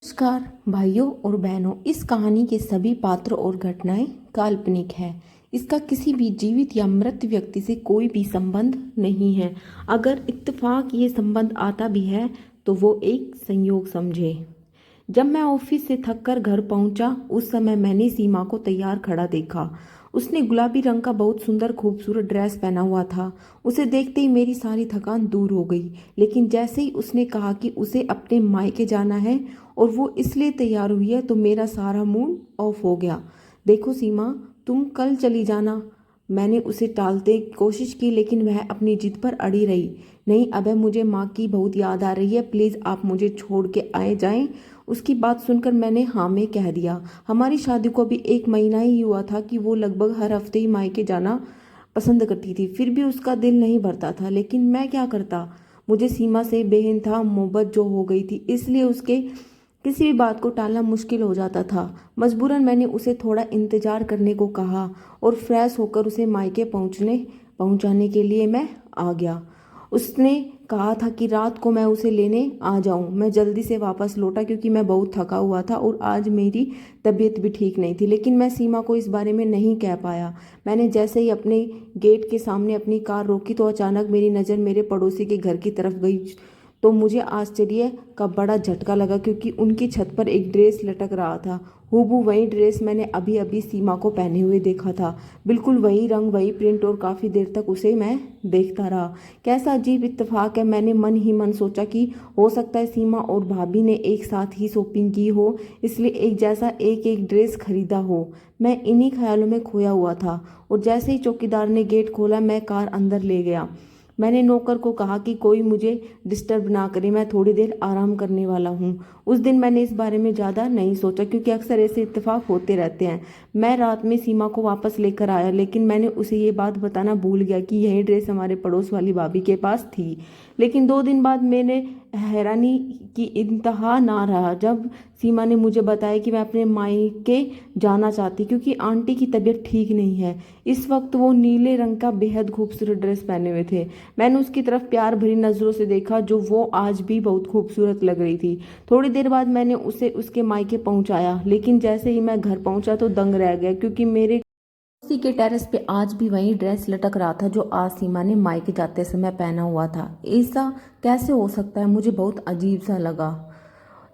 नमस्कार भाइयों और बहनों। इस कहानी के सभी पात्र और घटनाएं काल्पनिक है। इसका किसी भी जीवित या मृत व्यक्ति से कोई भी संबंध नहीं है। अगर इत्तेफाक ये संबंध आता भी है तो वो एक संयोग समझे। जब मैं ऑफिस से थककर घर पहुंचा उस समय मैंने सीमा को तैयार खड़ा देखा। उसने गुलाबी रंग का बहुत सुंदर खूबसूरत ड्रेस पहना हुआ था। उसे देखते ही मेरी सारी थकान दूर हो गई। लेकिन जैसे ही उसने कहा कि उसे अपने मायके जाना है और वो इसलिए तैयार हुई है तो मेरा सारा मूड ऑफ हो गया। देखो सीमा, तुम कल चली जाना। मैंने उसे टालते की कोशिश की लेकिन वह अपनी जिद पर अड़ी रही। नहीं अबे, मुझे माँ की बहुत याद आ रही है, प्लीज़ आप मुझे छोड़ के आए जाएं। उसकी बात सुनकर मैंने हाँ में कह दिया। हमारी शादी को अभी 1 महीना ही हुआ था कि वो लगभग हर हफ्ते ही मायके जाना पसंद करती थी। फिर भी उसका दिल नहीं भरता था। लेकिन मैं क्या करता, मुझे सीमा से बेइंतहा मोहब्बत जो हो गई थी, इसलिए उसके किसी भी बात को टालना मुश्किल हो जाता था। मजबूरन मैंने उसे थोड़ा इंतजार करने को कहा और फ्रेश होकर उसे मायके पहुंचाने के लिए मैं आ गया। उसने कहा था कि रात को मैं उसे लेने आ जाऊं। मैं जल्दी से वापस लौटा क्योंकि मैं बहुत थका हुआ था और आज मेरी तबीयत भी ठीक नहीं थी। लेकिन मैं सीमा को इस बारे में नहीं कह पाया। मैंने जैसे ही अपने गेट के सामने अपनी कार रोकी तो अचानक मेरी नज़र मेरे पड़ोसी के घर की तरफ गई। तो मुझे आश्चर्य का बड़ा झटका लगा क्योंकि उनकी छत पर एक ड्रेस लटक रहा था। हूबहू वही ड्रेस मैंने अभी अभी सीमा को पहने हुए देखा था। बिल्कुल वही रंग, वही प्रिंट, और काफ़ी देर तक उसे मैं देखता रहा। कैसा अजीब इत्तेफाक है। मैंने मन ही मन सोचा कि हो सकता है सीमा और भाभी ने एक साथ ही शॉपिंग की हो, इसलिए एक जैसा एक एक ड्रेस खरीदा हो। मैं इन्हीं ख्यालों में खोया हुआ था और जैसे ही चौकीदार ने गेट खोला मैं कार अंदर ले गया। मैंने नौकर को कहा कि कोई मुझे डिस्टर्ब ना करे, मैं थोड़ी देर आराम करने वाला हूँ। उस दिन मैंने इस बारे में ज़्यादा नहीं सोचा क्योंकि अक्सर ऐसे इत्तेफाक होते रहते हैं। मैं रात में सीमा को वापस लेकर आया लेकिन मैंने उसे ये बात बताना भूल गया कि यही ड्रेस हमारे पड़ोस वाली भाभी के पास थी। लेकिन 2 दिन बाद मैंने हैरानी की इंतहा ना रहा जब सीमा ने मुझे बताया कि मैं अपने मायके जाना चाहती क्योंकि आंटी की तबीयत ठीक नहीं है। इस वक्त वो नीले रंग का बेहद खूबसूरत ड्रेस पहने हुए थे। मैंने उसकी तरफ प्यार भरी नज़रों से देखा जो वो आज भी बहुत खूबसूरत लग रही थी। थोड़ी देर बाद मैंने उसे उसके मायके पहुंचाया लेकिन जैसे ही मैं घर पहुंचा तो दंग रह गया क्योंकि मेरे उसी के टेरेस पे आज भी वही ड्रेस लटक रहा था जो आज सीमा ने मायके जाते समय पहना हुआ था। ऐसा कैसे हो सकता है, मुझे बहुत अजीब सा लगा।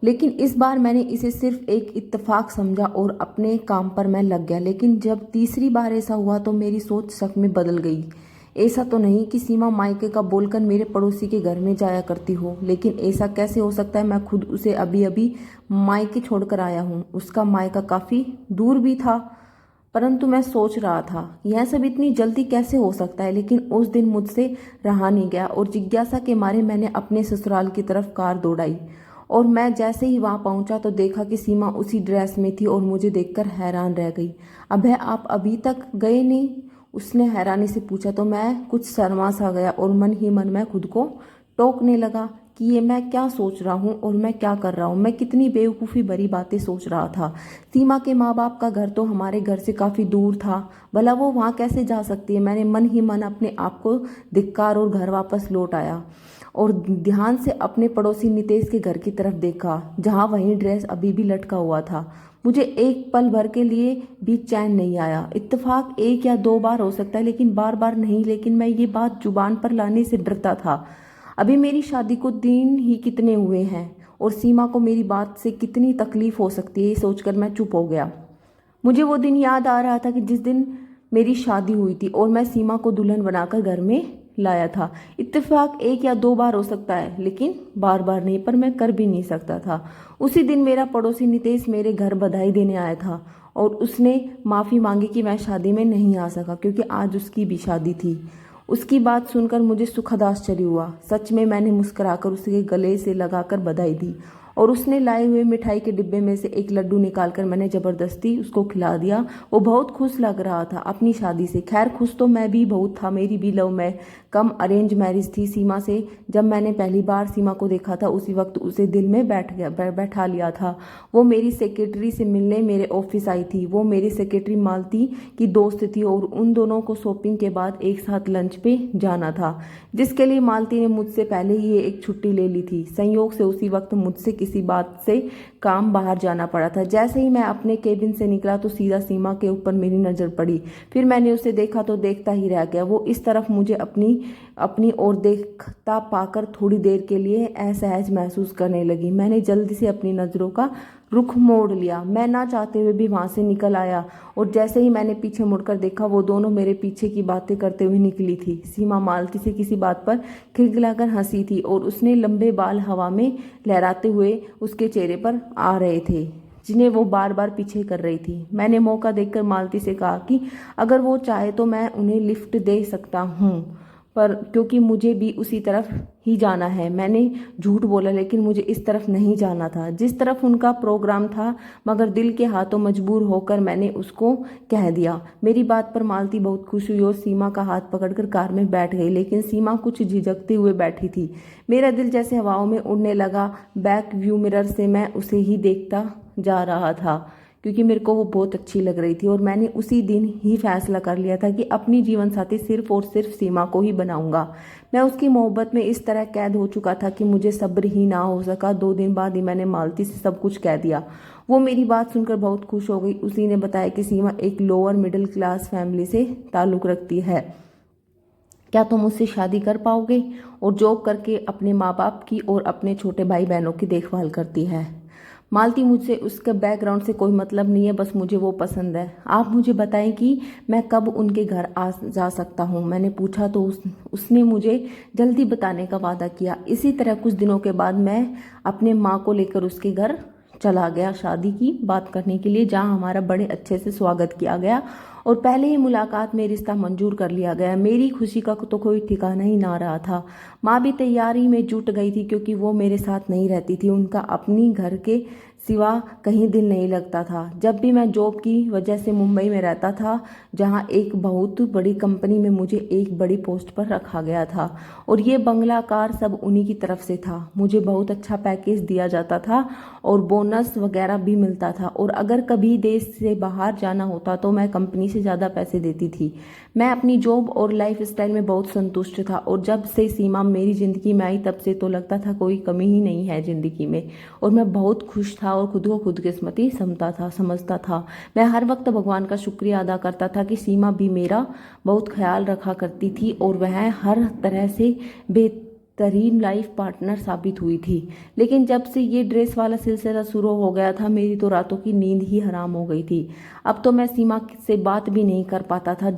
लेकिन इस बार मैंने इसे सिर्फ एक इत्तेफाक समझा और अपने काम पर मैं लग गया। लेकिन जब तीसरी बार ऐसा हुआ तो मेरी सोच सच में बदल गई। ऐसा तो नहीं कि सीमा मायके का बोलकर मेरे पड़ोसी के घर में जाया करती हो, लेकिन ऐसा कैसे हो सकता है। मैं खुद उसे अभी अभी मायके छोड़कर आया हूँ। उसका मायका काफ़ी दूर भी था। परंतु मैं सोच रहा था यह सब इतनी जल्दी कैसे हो सकता है। लेकिन उस दिन मुझसे रहा नहीं गया और जिज्ञासा के मारे मैंने अपने ससुराल की तरफ कार दौड़ाई। और मैं जैसे ही वहां पहुंचा तो देखा कि सीमा उसी ड्रेस में थी और मुझे देखकर हैरान रह गई। अबे, आप अभी तक गए नहीं? उसने हैरानी से पूछा तो मैं कुछ शर्मा सा गया और मन ही मन में खुद को टोकने लगा कि ये मैं क्या सोच रहा हूँ और मैं क्या कर रहा हूँ। मैं कितनी बेवकूफ़ी भरी बातें सोच रहा था। सीमा के माँ बाप का घर तो हमारे घर से काफ़ी दूर था, भला वो वहाँ कैसे जा सकती है। मैंने मन ही मन अपने आप को धिक्कार और घर वापस लौट आया और ध्यान से अपने पड़ोसी नितेश के घर की तरफ देखा जहाँ वही ड्रेस अभी भी लटका हुआ था। मुझे एक पल भर के लिए भी चैन नहीं आया। इत्तेफाक 1 या 2 बार हो सकता है लेकिन बार बार नहीं। लेकिन मैं ये बात जुबान पर लाने से डरता था। अभी मेरी शादी को दिन ही कितने हुए हैं और सीमा को मेरी बात से कितनी तकलीफ हो सकती है, ये सोचकर मैं चुप हो गया। मुझे वो दिन याद आ रहा था कि जिस दिन मेरी शादी हुई थी और मैं सीमा को दुल्हन बनाकर घर में लाया था। इत्तेफाक 1 या 2 बार हो सकता है लेकिन बार बार नहीं, पर मैं कर भी नहीं सकता था। उसी दिन मेरा पड़ोसी नितेश मेरे घर बधाई देने आया था और उसने माफ़ी मांगी कि मैं शादी में नहीं आ सका क्योंकि आज उसकी भी शादी थी। उसकी बात सुनकर मुझे सुखद आश्चर्य हुआ। सच में मैंने मुस्कुराकर उसके गले से लगाकर बधाई दी और उसने लाए हुए मिठाई के डिब्बे में से एक लड्डू निकालकर मैंने जबरदस्ती उसको खिला दिया। वो बहुत खुश लग रहा था अपनी शादी से। खैर, खुश तो मैं भी बहुत था, मेरी भी लव कम अरेंज मैरिज थी सीमा से। जब मैंने पहली बार सीमा को देखा था उसी वक्त उसे दिल में बैठा लिया था। वो मेरी सेक्रेटरी से मिलने मेरे ऑफिस आई थी। वो मेरी सेक्रेटरी मालती की दोस्त थी और उन दोनों को शॉपिंग के बाद एक साथ लंच पे जाना था, जिसके लिए मालती ने मुझसे पहले ही एक छुट्टी ले ली थी। संयोग से उसी वक्त मुझसे किसी बात से काम बाहर जाना पड़ा था। जैसे ही मैं अपने केबिन से निकला तो सीधा सीमा के ऊपर मेरी नज़र पड़ी। फिर मैंने उसे देखा तो देखता ही रह गया। वो इस तरफ मुझे अपनी ओर देखता पाकर थोड़ी देर के लिए असहज महसूस करने लगी। मैंने जल्दी से अपनी नज़रों का रुख मोड़ लिया। मैं ना चाहते हुए भी वहाँ से निकल आया और जैसे ही मैंने पीछे मुड़कर देखा वो दोनों मेरे पीछे की बातें करते हुए निकली थी। सीमा मालती से किसी बात पर खिलखिलाकर हंसी थी और उसने लंबे बाल हवा में लहराते हुए उसके चेहरे पर आ रहे थे, जिन्हें वो बार बार पीछे कर रही थी। मैंने मौका देखकर मालती से कहा कि अगर वो चाहे तो मैं उन्हें लिफ्ट दे सकता हूँ, पर क्योंकि मुझे भी उसी तरफ ही जाना है। मैंने झूठ बोला, लेकिन मुझे इस तरफ नहीं जाना था जिस तरफ उनका प्रोग्राम था, मगर दिल के हाथों मजबूर होकर मैंने उसको कह दिया। मेरी बात पर मालती बहुत खुश हुई और सीमा का हाथ पकड़कर कार में बैठ गई, लेकिन सीमा कुछ झिझकते हुए बैठी थी। मेरा दिल जैसे हवाओं में उड़ने लगा। बैक व्यू मिरर से मैं उसे ही देखता जा रहा था क्योंकि मेरे को वो बहुत अच्छी लग रही थी और मैंने उसी दिन ही फैसला कर लिया था कि अपनी जीवन साथी सिर्फ और सिर्फ सीमा को ही बनाऊंगा। मैं उसकी मोहब्बत में इस तरह कैद हो चुका था कि मुझे सब्र ही ना हो सका। 2 दिन बाद ही मैंने मालती से सब कुछ कह दिया। वो मेरी बात सुनकर बहुत खुश हो गई। उसी ने बताया कि सीमा एक लोअर मिडिल क्लास फैमिली से ताल्लुक़ रखती है। क्या तुम मुझसे शादी कर पाओगे? और जॉब करके अपने माँ बाप की और अपने छोटे भाई बहनों की देखभाल करती है। मालती, मुझसे उसके बैकग्राउंड से कोई मतलब नहीं है, बस मुझे वो पसंद है। आप मुझे बताएं कि मैं कब उनके घर आ जा सकता हूँ? मैंने पूछा तो उसने मुझे जल्दी बताने का वादा किया। इसी तरह कुछ दिनों के बाद मैं अपने माँ को लेकर उसके घर चला गया शादी की बात करने के लिए, जहाँ हमारा बड़े अच्छे से स्वागत किया गया और पहले ही मुलाकात में रिश्ता मंजूर कर लिया गया। मेरी खुशी का तो कोई ठिकाना ही ना रहा था। माँ भी तैयारी में जुट गई थी क्योंकि वो मेरे साथ नहीं रहती थी। उनका अपनी घर के सिवा कहीं दिल नहीं लगता था। जब भी मैं जॉब की वजह से मुंबई में रहता था, जहाँ एक बहुत बड़ी कंपनी में मुझे एक बड़ी पोस्ट पर रखा गया था और ये बंगला कार सब उन्हीं की तरफ से था। मुझे बहुत अच्छा पैकेज दिया जाता था और बोनस वगैरह भी मिलता था और अगर कभी देश से बाहर जाना होता तो मैं कंपनी से ज़्यादा पैसे देती थी। मैं अपनी जॉब और लाइफ स्टाइल में बहुत संतुष्ट था और जब से सीमा मेरी ज़िंदगी में आई तब से तो लगता था कोई कमी ही नहीं है ज़िंदगी में और मैं बहुत खुश था और खुद को खुदकिस्मती समझता था। मैं हर वक्त भगवान का शुक्रिया अदा करता था कि सीमा भी मेरा बहुत ख्याल रखा करती थी और वह हर तरह से बेहतरीन लाइफ पार्टनर साबित हुई थी। लेकिन जब से ये ड्रेस वाला सिलसिला शुरू हो गया था, मेरी तो रातों की नींद ही हराम हो गई थी। अब तो मैं सीमा से बात भी नहीं कर पाता था।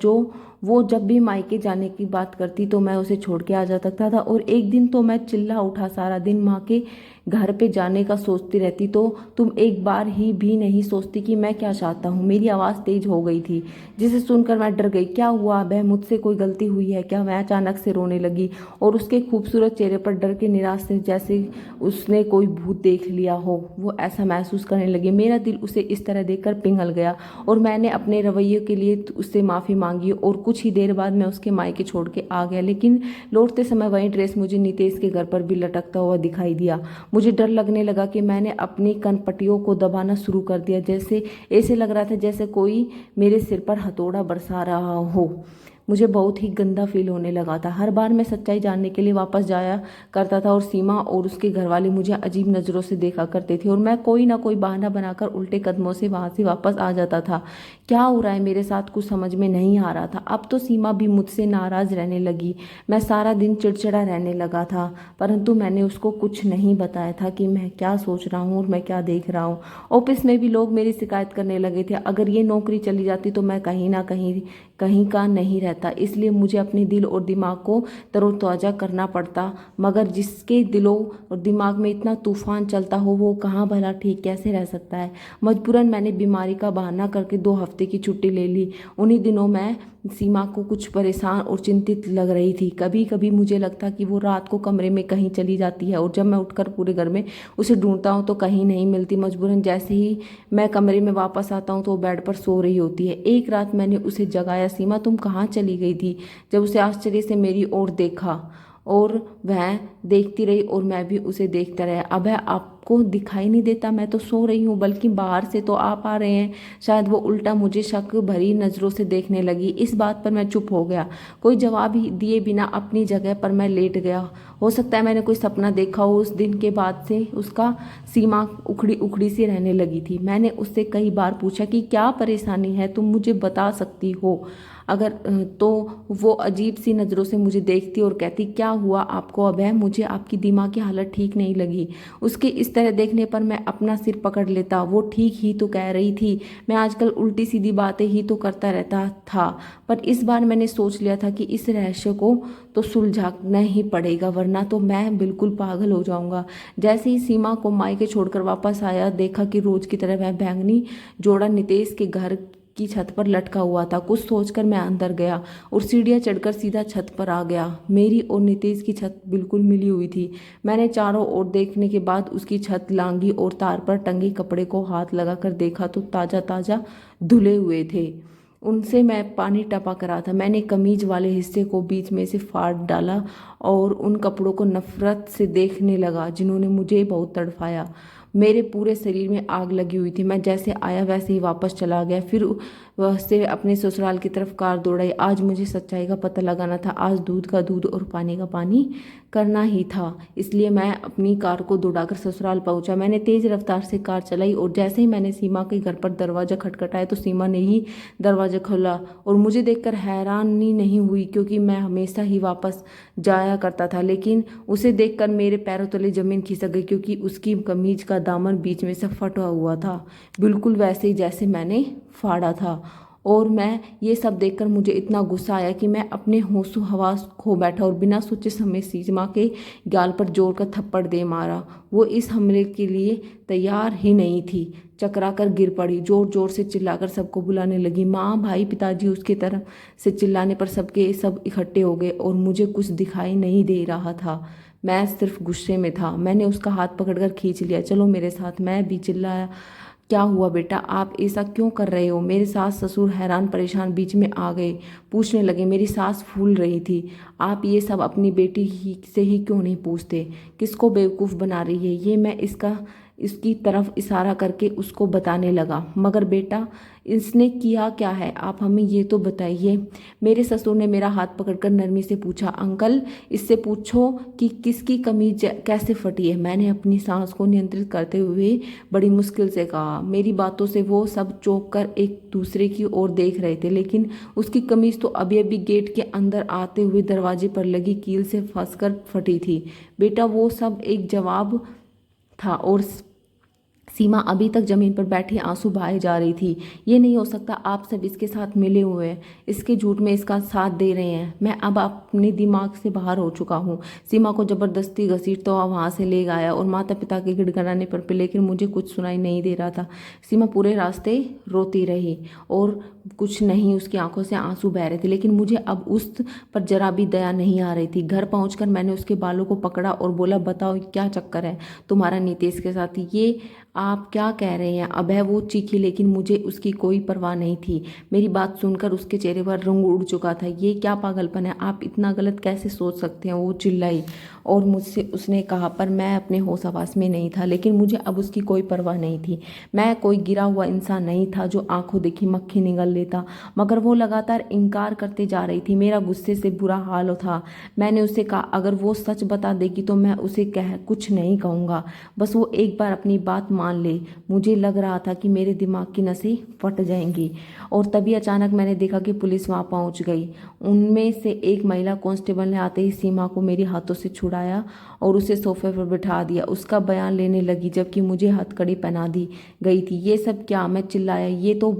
वो जब भी मायके जाने की बात करती तो मैं उसे छोड़ के आ जा सकता था और एक दिन तो मैं चिल्ला उठा, सारा दिन माँ के घर पे जाने का सोचती रहती तो तुम एक बार ही भी नहीं सोचती कि मैं क्या चाहता हूँ। मेरी आवाज़ तेज हो गई थी, जिसे सुनकर मैं डर गई। क्या हुआ वह? मुझसे कोई गलती हुई है क्या? मैं अचानक से रोने लगी और उसके खूबसूरत चेहरे पर डर के निराश से जैसे उसने कोई भूत देख लिया हो, वो ऐसा महसूस करने लगी। मेरा दिल उसे इस तरह देखकर पिघल गया और मैंने अपने रवैये के लिए उससे माफ़ी मांगी और कुछ ही देर बाद मैं उसके मायके छोड़ के आ गया। लेकिन लौटते समय वही ड्रेस मुझे नितेश के घर पर भी लटकता हुआ दिखाई दिया। मुझे डर लगने लगा कि मैंने अपनी कनपट्टियों को दबाना शुरू कर दिया। ऐसे लग रहा था जैसे कोई मेरे सिर पर हथौड़ा बरसा रहा हो। मुझे बहुत ही गंदा फील होने लगा था। हर बार मैं सच्चाई जानने के लिए वापस जाया करता था और सीमा और उसके घर वाले मुझे अजीब नज़रों से देखा करते थे और मैं कोई ना कोई बहाना बनाकर उल्टे कदमों से वहाँ से वापस आ जाता था। क्या हो रहा है मेरे साथ, कुछ समझ में नहीं आ रहा था। अब तो सीमा भी मुझसे नाराज़ रहने लगी। मैं सारा दिन चिड़चिड़ा रहने लगा था, परंतु मैंने उसको कुछ नहीं बताया था कि मैं क्या सोच रहा हूँ और मैं क्या देख रहा हूँ। ऑफिस में भी लोग मेरी शिकायत करने लगे थे। अगर ये नौकरी चली जाती तो मैं कहीं ना कहीं का नहीं रहता, इसलिए मुझे अपने दिल और दिमाग को तरोताज़ा करना पड़ता। मगर जिसके दिलों और दिमाग में इतना तूफान चलता हो वो कहाँ भला ठीक कैसे रह सकता है। मजबूरन मैंने बीमारी का बहाना करके 2 हफ्ते की छुट्टी ले ली। उन्हीं दिनों मैं सीमा को कुछ परेशान और चिंतित लग रही थी। कभी कभी मुझे लगता कि वो रात को कमरे में कहीं चली जाती है और जब मैं उठकर पूरे घर में उसे ढूंढता हूँ तो कहीं नहीं मिलती। मजबूरन जैसे ही मैं कमरे में वापस आता हूँ तो वो बेड पर सो रही होती है। एक रात मैंने उसे जगाया, सीमा तुम कहाँ चली चली गई थी जब उसे आश्चर्य से मेरी ओर देखा और वह देखती रही और मैं भी उसे देखता रहा। अब आपको दिखाई नहीं देता मैं तो सो रही हूँ, बल्कि बाहर से तो आप आ रहे हैं। शायद वो उल्टा मुझे शक भरी नज़रों से देखने लगी। इस बात पर मैं चुप हो गया, कोई जवाब ही दिए बिना अपनी जगह पर मैं लेट गया। हो सकता है मैंने कोई सपना देखा हो। उस दिन के बाद से उसका सीमा उखड़ी उखड़ी सी रहने लगी थी। मैंने उससे कई बार पूछा कि क्या परेशानी है, तुम मुझे बता सकती हो अगर तो वो अजीब सी नज़रों से मुझे देखती और कहती, क्या हुआ आपको अभय, मुझे आपकी दिमाग की हालत ठीक नहीं लगी। उसके इस तरह देखने पर मैं अपना सिर पकड़ लेता। वो ठीक ही तो कह रही थी, मैं आजकल उल्टी सीधी बातें ही तो करता रहता था। पर इस बार मैंने सोच लिया था कि इस रहस्य को तो सुलझाना ही पड़ेगा, वरना तो मैं बिल्कुल पागल हो जाऊंगा। जैसे ही सीमा को मायके छोड़कर वापस आया, देखा कि रोज की तरह वह बैंगनी जोड़ा नितेश के घर की छत पर लटका हुआ था। कुछ सोचकर मैं अंदर गया और सीढ़ियाँ चढ़कर सीधा छत पर आ गया। मेरी और नितेश की छत बिल्कुल मिली हुई थी। मैंने चारों ओर देखने के बाद उसकी छत लांगी और तार पर टंगे कपड़े को हाथ लगाकर देखा तो ताज़ा ताज़ा धुले हुए थे। उनसे मैं पानी टपक रहा था। मैंने कमीज वाले हिस्से को बीच में से फाड़ डाला और उन कपड़ों को नफरत से देखने लगा जिन्होंने मुझे बहुत तड़फाया। मेरे पूरे शरीर में आग लगी हुई थी। मैं जैसे आया वैसे ही वापस चला गया। फिर वह से अपने ससुराल की तरफ कार दौड़ाई। आज मुझे सच्चाई का पता लगाना था। आज दूध का दूध और पानी का पानी करना ही था। इसलिए मैं अपनी कार को दौड़ाकर ससुराल पहुंचा। मैंने तेज रफ्तार से कार चलाई और जैसे ही मैंने सीमा के घर पर दरवाज़ा खटखटाया तो सीमा ने ही दरवाज़ा खोला और मुझे देखकर हैरानी नहीं हुई, क्योंकि मैं हमेशा ही वापस जाया करता था। लेकिन उसे देखकर मेरे पैरों तले जमीन खिसक गई, क्योंकि उसकी कमीज का दामन बीच में से फटा हुआ था, बिल्कुल वैसे ही जैसे मैंने फाड़ा था। और मैं ये सब देखकर मुझे इतना गुस्सा आया कि मैं अपने होशो हवास खो बैठा और बिना सोचे समय सीमा के गाल पर जोर कर थप्पड़ दे मारा। वो इस हमले के लिए तैयार ही नहीं थी। चकरा कर गिर पड़ी, जोर जोर से चिल्लाकर सबको बुलाने लगी। माँ, भाई, पिताजी। उसकी तरफ से चिल्लाने पर सबके सब इकट्ठे हो गए और मुझे कुछ दिखाई नहीं दे रहा था। मैं सिर्फ गुस्से में था। मैंने उसका हाथ पकड़कर खींच लिया। चलो मेरे साथ। मैं भी चिल्लाया, क्या हुआ बेटा, आप ऐसा क्यों कर रहे हो। मेरे सास ससुर हैरान परेशान बीच में आ गए। पूछने लगे, मेरी सास फूल रही थी, आप ये सब अपनी बेटी ही से ही क्यों नहीं पूछते। किसको बेवकूफ़ बना रही है ये। मैं इसकी तरफ इशारा करके उसको बताने लगा। मगर बेटा, इसने किया क्या है, आप हमें ये तो बताइए। मेरे ससुर ने मेरा हाथ पकड़कर नरमी से पूछा, अंकल, इससे पूछो कि किसकी कमीज कैसे फटी है। मैंने अपनी सांस को नियंत्रित करते हुए बड़ी मुश्किल से कहा। मेरी बातों से वो सब चौंक कर एक दूसरे की ओर देख रहे थे, लेकिन उसकी कमीज तो अभी अभी गेट के अंदर आते हुए दरवाजे पर लगी कील से फंसकर फटी थी। बेटा, वो सब एक जवाब था और सीमा अभी तक जमीन पर बैठी आंसू बहाए जा रही थी। ये नहीं हो सकता, आप सब इसके साथ मिले हुए हैं, इसके झूठ में इसका साथ दे रहे हैं। मैं अब अपने दिमाग से बाहर हो चुका हूँ। सीमा को जबरदस्ती घसीट तो वहाँ से ले गया और माता पिता के गिड़गिड़ाने पर पे, लेकिन मुझे कुछ सुनाई नहीं दे रहा था। सीमा पूरे रास्ते रोती रही और कुछ नहीं, उसकी आंखों से आंसू बह रहे थे, लेकिन मुझे अब उस पर जरा भी दया नहीं आ रही थी। घर पहुंचकर मैंने उसके बालों को पकड़ा और बोला, बताओ क्या चक्कर है तुम्हारा नितेश के साथ, ये आप क्या कह रहे हैं। अभय वो चीखी, लेकिन मुझे उसकी कोई परवाह नहीं थी। मेरी बात सुनकर उसके चेहरे पर रंग उड़ चुका था। ये क्या पागलपन है, आप इतना गलत कैसे सोच सकते हैं। वो चिल्लाई और मुझसे उसने कहा, पर मैं अपने होश हवास में नहीं था। लेकिन मुझे अब उसकी कोई परवाह नहीं थी। मैं कोई गिरा हुआ इंसान नहीं था जो आंखों देखी मक्खी निगल लेता। मगर वो लगातार इनकार करते जा रही थी। मेरा गुस्से से बुरा हाल था। मैंने उसे कहा, अगर वो सच बता देगी तो मैं उसे कुछ नहीं कहूँगा, बस वो एक बार अपनी बात मान ले। मुझे लग रहा था कि मेरे दिमाग की नसें फट जाएंगी। और तभी अचानक मैंने देखा कि पुलिस वहाँ पहुँच गई। उनमें से एक महिला कांस्टेबल ने आते ही सीमा को मेरे हाथों से छुड़ाया और उसे सोफे पर बिठा दिया। उसका बयान लेने लगी, जबकि मुझे हथकड़ी पहना दी गई थी। ये सब क्या, मैं चिल्लाया। ये तो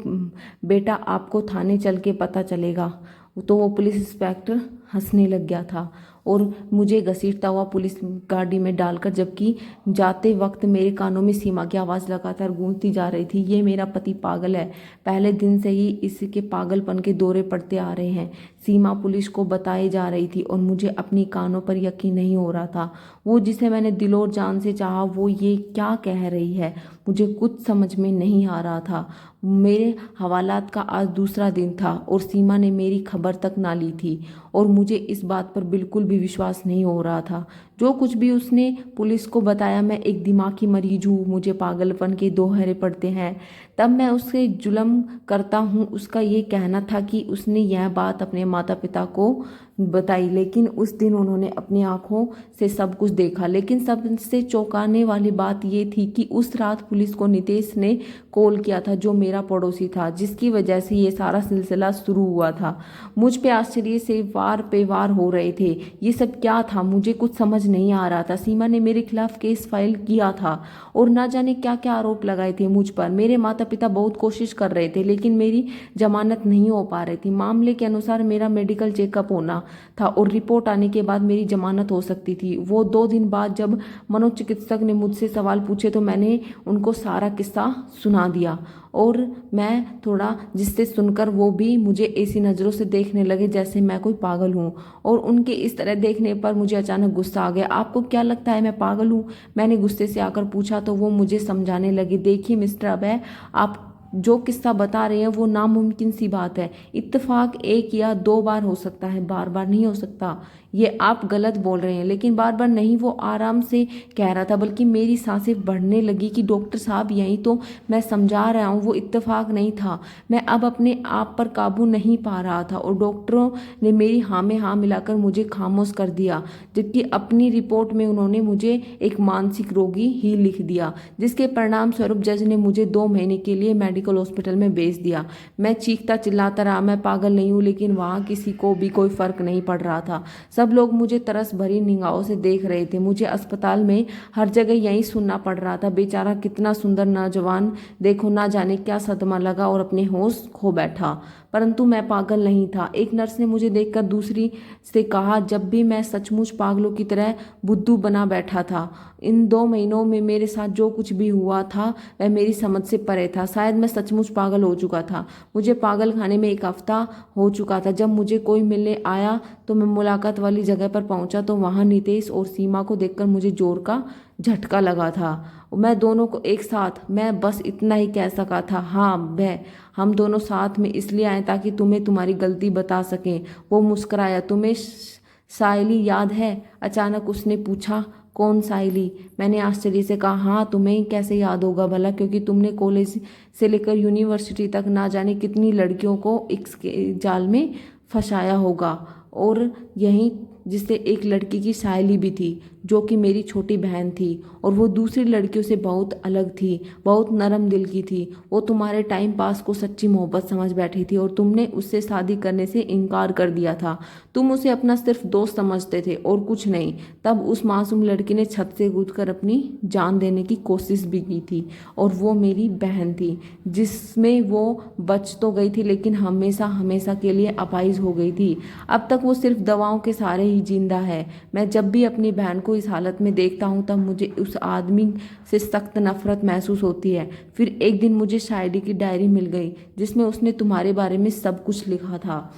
बेटा आपको थाने चल के पता चलेगा। तो वो पुलिस इंस्पेक्टर हंसने लग गया था और मुझे घसीटता हुआ पुलिस गाड़ी में डालकर, जबकि जाते वक्त मेरे कानों में सीमा की आवाज़ लगातार गूंजती जा रही थी, ये मेरा पति पागल है। पहले दिन से ही इसके पागलपन के दौरे पड़ते आ रहे हैं, सीमा पुलिस को बताई जा रही थी और मुझे अपनी कानों पर यकीन नहीं हो रहा था। वो जिसे मैंने दिल और जान से चाहा, वो ये क्या कह रही है, मुझे कुछ समझ में नहीं आ रहा था। मेरे हवालात का आज दूसरा दिन था और सीमा ने मेरी खबर तक ना ली थी और मुझे इस बात पर बिल्कुल भी विश्वास नहीं हो रहा था। जो कुछ भी उसने पुलिस को बताया, मैं एक दिमागी मरीज हूँ, मुझे पागलपन के दोहरे पड़ते हैं। तब मैं उससे जुल्म करता हूँ। उसका ये कहना था कि उसने यह बात अपने माता पिता को बताई, लेकिन उस दिन उन्होंने अपनी आंखों से सब कुछ देखा। लेकिन सबसे चौंकाने वाली बात ये थी कि उस रात पुलिस को नितेश ने कॉल किया था, जो मेरा पड़ोसी था, जिसकी वजह से ये सारा सिलसिला शुरू हुआ था। मुझ पे आश्चर्य से वार पे वार हो रहे थे। ये सब क्या था, मुझे कुछ समझ नहीं आ रहा था। सीमा ने मेरे खिलाफ केस फाइल किया था और ना जाने क्या क्या आरोप लगाए थे मुझ पर। मेरे माता पिता बहुत कोशिश कर रहे थे, लेकिन मेरी जमानत नहीं हो पा रही थी। मामले के अनुसार मेरा मेडिकल चेकअप होना था और रिपोर्ट आने के बाद मेरी जमानत हो सकती थी। वो 2 दिन बाद जब मनोचिकित्सक ने मुझसे सवाल पूछे तो मैंने उनको सारा किस्सा सुना दिया और मैं थोड़ा, जिससे सुनकर वो भी मुझे ऐसी नज़रों से देखने लगे जैसे मैं कोई पागल हूँ। और उनके इस तरह देखने पर मुझे अचानक गुस्सा आ गया। आपको क्या लगता है मैं पागल हूँ, मैंने गुस्से से आकर पूछा। तो वो मुझे समझाने लगे, देखिए मिस्टर अभय, आप जो किस्सा बता रहे हैं वो नामुमकिन सी बात है। इत्तेफाक 1 या 2 बार हो सकता है, बार बार नहीं हो सकता। ये आप गलत बोल रहे हैं। लेकिन बार बार नहीं, वो आराम से कह रहा था, बल्कि मेरी सांसें बढ़ने लगी कि डॉक्टर साहब यहीं तो मैं समझा रहा हूँ, वो इत्तेफाक नहीं था। मैं अब अपने आप पर काबू नहीं पा रहा था और डॉक्टरों ने मेरी हाँ में हाँ मिलाकर मुझे खामोश कर दिया, जबकि अपनी रिपोर्ट में उन्होंने मुझे एक मानसिक रोगी ही लिख दिया, जिसके परिणाम स्वरूप जज ने मुझे 2 महीने के लिए मेडिकल हॉस्पिटल में भेज दिया। मैं चीखता चिल्लाता रहा, मैं पागल नहीं हूँ, लेकिन वहाँ किसी को भी कोई फर्क नहीं पड़ रहा था। सब लोग मुझे तरस भरी निगाहों से देख रहे थे। मुझे अस्पताल में हर जगह यही सुनना पड़ रहा था, बेचारा कितना सुंदर नौजवान, देखो ना जाने क्या सदमा लगा और अपने होश खो बैठा। परंतु मैं पागल नहीं था। एक नर्स ने मुझे देखकर दूसरी से कहा, जब भी मैं सचमुच पागलों की तरह बुद्धू बना बैठा था। इन 2 महीनों में मेरे साथ जो कुछ भी हुआ था वह मेरी समझ से परे था। शायद मैं सचमुच पागल हो चुका था। मुझे पागल खाने में 1 हफ्ता हो चुका था। जब मुझे कोई मिलने आया तो मैं मुलाकात वाली जगह पर पहुंचा तो वहां नितेश और सीमा को देखकर मुझे जोर का झटका लगा था। मैं दोनों को एक साथ, मैं बस इतना ही कह सका था, हाँ वह, हम दोनों साथ में इसलिए आए ताकि तुम्हें तुम्हारी गलती बता सकें। वो मुस्कुराया। तुम्हें साइली याद है, अचानक उसने पूछा। कौन साइली, मैंने आश्चर्य से कहा। हाँ, तुम्हें कैसे याद होगा भला, क्योंकि तुमने कॉलेज से लेकर यूनिवर्सिटी तक ना जाने कितनी लड़कियों को इसके जाल में फंसाया होगा। और यहीं जिससे एक लड़की की साइली भी थी, जो कि मेरी छोटी बहन थी, और वो दूसरी लड़कियों से बहुत अलग थी, बहुत नरम दिल की थी। वो तुम्हारे टाइम पास को सच्ची मोहब्बत समझ बैठी थी और तुमने उससे शादी करने से इनकार कर दिया था। तुम उसे अपना सिर्फ दोस्त समझते थे और कुछ नहीं। तब उस मासूम लड़की ने छत से कूदकर अपनी जान देने की कोशिश भी की थी और वो मेरी बहन थी, जिसमें वो बच तो गई थी लेकिन हमेशा हमेशा के लिए अपाहिज हो गई थी। अब तक वो सिर्फ दवाओं के सहारे ही जिंदा है। मैं जब भी अपनी बहन को इस हालत में देखता हूँ तब मुझे उस आदमी से सख्त नफरत महसूस होती है। फिर एक दिन मुझे शायरी की डायरी मिल गई जिसमें उसने तुम्हारे बारे में सब कुछ लिखा था।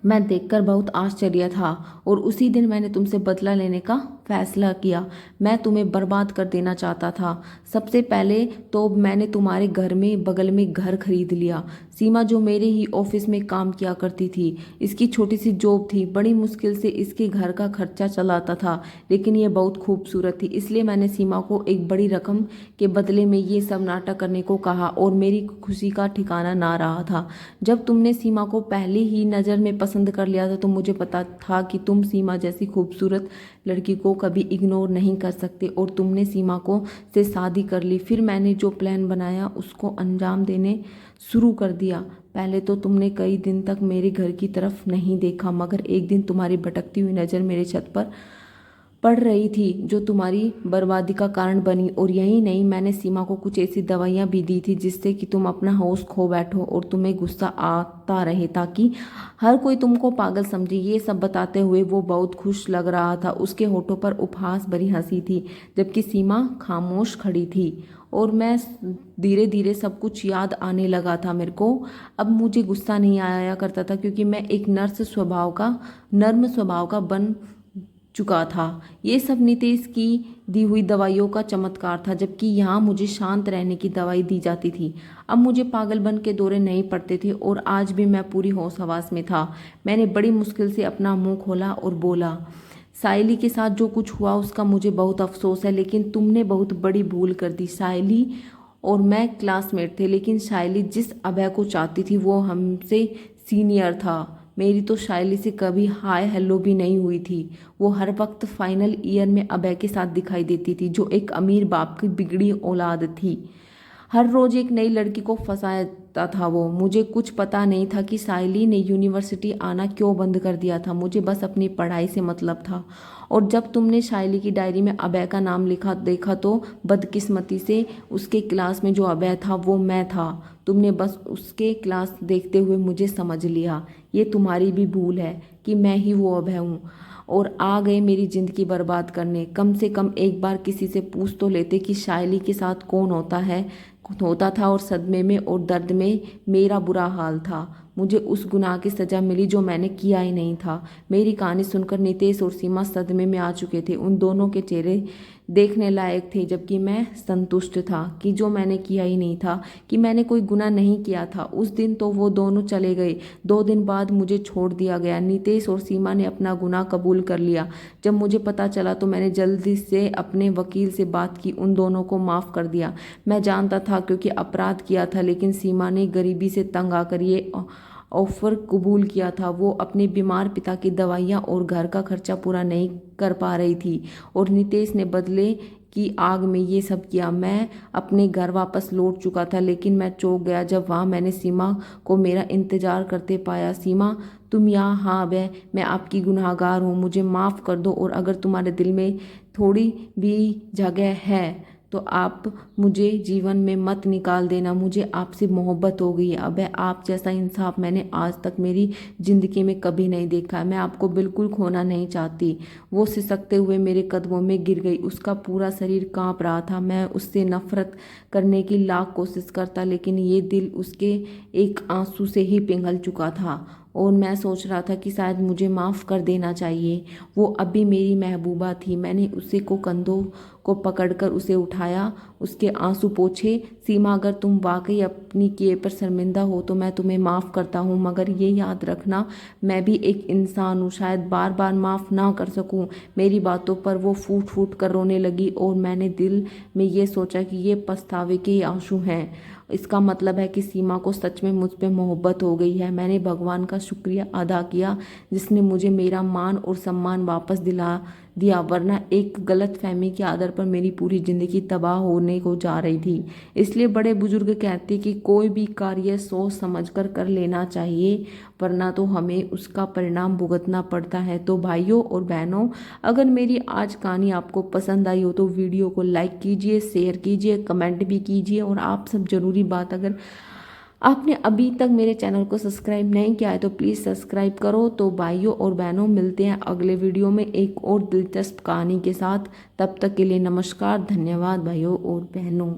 मैं देखकर बहुत आश्चर्य था और उसी दिन मैंने तुमसे बदला लेने का फैसला किया। मैं तुम्हें बर्बाद कर देना चाहता था। सबसे पहले तो मैंने तुम्हारे घर में बगल में घर खरीद लिया। सीमा, जो मेरे ही ऑफिस में काम किया करती थी, इसकी छोटी सी जॉब थी। बड़ी मुश्किल से इसके घर का खर्चा चलाता था, लेकिन ये बहुत खूबसूरत थी, इसलिए मैंने सीमा को एक बड़ी रकम के बदले में ये सब नाटक करने को कहा और मेरी खुशी का ठिकाना ना रहा था। जब तुमने सीमा को पहली ही नज़र में पसंद कर लिया था तो मुझे पता था कि तुम सीमा जैसी खूबसूरत लड़की को कभी इग्नोर नहीं कर सकते और तुमने सीमा को से शादी कर ली। फिर मैंने जो प्लान बनाया उसको अंजाम देने शुरू कर दिया। पहले तो तुमने कई दिन तक मेरे घर की तरफ नहीं देखा, मगर एक दिन तुम्हारी भटकती हुई नज़र मेरे छत पर पढ़ रही थी जो तुम्हारी बर्बादी का कारण बनी। और यही नहीं, मैंने सीमा को कुछ ऐसी दवाइयाँ भी दी थी जिससे कि तुम अपना होश खो बैठो और तुम्हें गुस्सा आता रहे, ताकि हर कोई तुमको पागल समझे। ये सब बताते हुए वो बहुत खुश लग रहा था। उसके होठों पर उपहास भरी हंसी थी, जबकि सीमा खामोश खड़ी थी। और मैं धीरे धीरे सब कुछ याद आने लगा था मेरे को। अब मुझे गुस्सा नहीं आया करता था, क्योंकि मैं एक नर्म स्वभाव का बन चुका था। ये सब नितेश की दी हुई दवाइयों का चमत्कार था, जबकि यहाँ मुझे शांत रहने की दवाई दी जाती थी। अब मुझे पागलपन के दौरे नहीं पड़ते थे और आज भी मैं पूरी होश हवास में था। मैंने बड़ी मुश्किल से अपना मुंह खोला और बोला, सायली के साथ जो कुछ हुआ उसका मुझे बहुत अफसोस है, लेकिन तुमने बहुत बड़ी भूल कर दी। सायली और मैं क्लासमेट थे, लेकिन सायली जिस अभय को चाहती थी वो हमसे सीनियर था। मेरी तो सायली से कभी हाय हेलो भी नहीं हुई थी। वो हर वक्त फाइनल ईयर में अभय के साथ दिखाई देती थी, जो एक अमीर बाप की बिगड़ी औलाद थी। हर रोज एक नई लड़की को फंसाता था वो। मुझे कुछ पता नहीं था कि सायली ने यूनिवर्सिटी आना क्यों बंद कर दिया था। मुझे बस अपनी पढ़ाई से मतलब था। और जब तुमने सायली की डायरी में अभय का नाम लिखा देखा तो बदकिस्मती से उसके क्लास में जो अभय था वो मैं था। तुमने बस उसके क्लास देखते हुए मुझे समझ लिया। ये तुम्हारी भी भूल है कि मैं ही वो अभय हूँ, और आ गए मेरी जिंदगी बर्बाद करने। कम से कम एक बार किसी से पूछ तो लेते कि सायली के साथ कौन होता था। और सदमे में और दर्द में मेरा बुरा हाल था। मुझे उस गुनाह की सजा मिली जो मैंने किया ही नहीं था। मेरी कहानी सुनकर नितेश और सीमा सदमे में आ चुके थे। उन दोनों के चेहरे देखने लायक थे, जबकि मैं संतुष्ट था कि जो मैंने किया ही नहीं था, कि मैंने कोई गुनाह नहीं किया था। उस दिन तो वो दोनों चले गए। 2 दिन बाद मुझे छोड़ दिया गया। नितेश और सीमा ने अपना गुनाह कबूल कर लिया। जब मुझे पता चला तो मैंने जल्दी से अपने वकील से बात की, उन दोनों को माफ़ कर दिया। मैं जानता था क्योंकि अपराध किया था, लेकिन सीमा ने गरीबी से तंग आकर ये ऑफर कबूल किया था। वो अपने बीमार पिता की दवाइयाँ और घर का खर्चा पूरा नहीं कर पा रही थी, और नितेश ने बदले की आग में ये सब किया। मैं अपने घर वापस लौट चुका था, लेकिन मैं चौंक गया जब वहाँ मैंने सीमा को मेरा इंतजार करते पाया। सीमा, तुम यहाँ? हाँ अभय, मैं आपकी गुनहगार हूँ, मुझे माफ़ कर दो। और अगर तुम्हारे दिल में थोड़ी भी जगह है तो आप मुझे जीवन में मत निकाल देना। मुझे आपसे मोहब्बत हो गई है अभय। आप जैसा इंसाफ मैंने आज तक मेरी ज़िंदगी में कभी नहीं देखा। मैं आपको बिल्कुल खोना नहीं चाहती। वो सिसकते हुए मेरे कदमों में गिर गई। उसका पूरा शरीर कांप रहा था। मैं उससे नफरत करने की लाख कोशिश करता, लेकिन ये दिल उसके एक आंसू से ही पिघल चुका था। और मैं सोच रहा था कि शायद मुझे माफ़ कर देना चाहिए। वो अभी मेरी महबूबा थी। मैंने उसे को कंधों को पकड़कर उसे उठाया, उसके आंसू पोंछे। सीमा, अगर तुम वाकई अपनी किए पर शर्मिंदा हो तो मैं तुम्हें माफ़ करता हूँ, मगर ये याद रखना मैं भी एक इंसान हूँ, शायद बार बार माफ़ ना कर सकूँ। मेरी बातों पर वो फूट फूट कर रोने लगी, और मैंने दिल में ये सोचा कि ये पछतावे के आंसू हैं। इसका मतलब है कि सीमा को सच में मुझ पे मोहब्बत हो गई है। मैंने भगवान का शुक्रिया अदा किया जिसने मुझे मेरा मान और सम्मान वापस दिला दिया, वरना एक गलत फहमी के आधार पर मेरी पूरी जिंदगी तबाह होने को जा रही थी। इसलिए बड़े बुजुर्ग कहते कि कोई भी कार्य सोच समझकर कर लेना चाहिए, वरना तो हमें उसका परिणाम भुगतना पड़ता है। तो भाइयों और बहनों, अगर मेरी आज कहानी आपको पसंद आई हो तो वीडियो को लाइक कीजिए, शेयर कीजिए, कमेंट भी कीजिए। और आप सब जरूरी बात, अगर आपने अभी तक मेरे चैनल को सब्सक्राइब नहीं किया है तो प्लीज़ सब्सक्राइब करो। तो भाइयों और बहनों, मिलते हैं अगले वीडियो में एक और दिलचस्प कहानी के साथ। तब तक के लिए नमस्कार, धन्यवाद भाइयों और बहनों।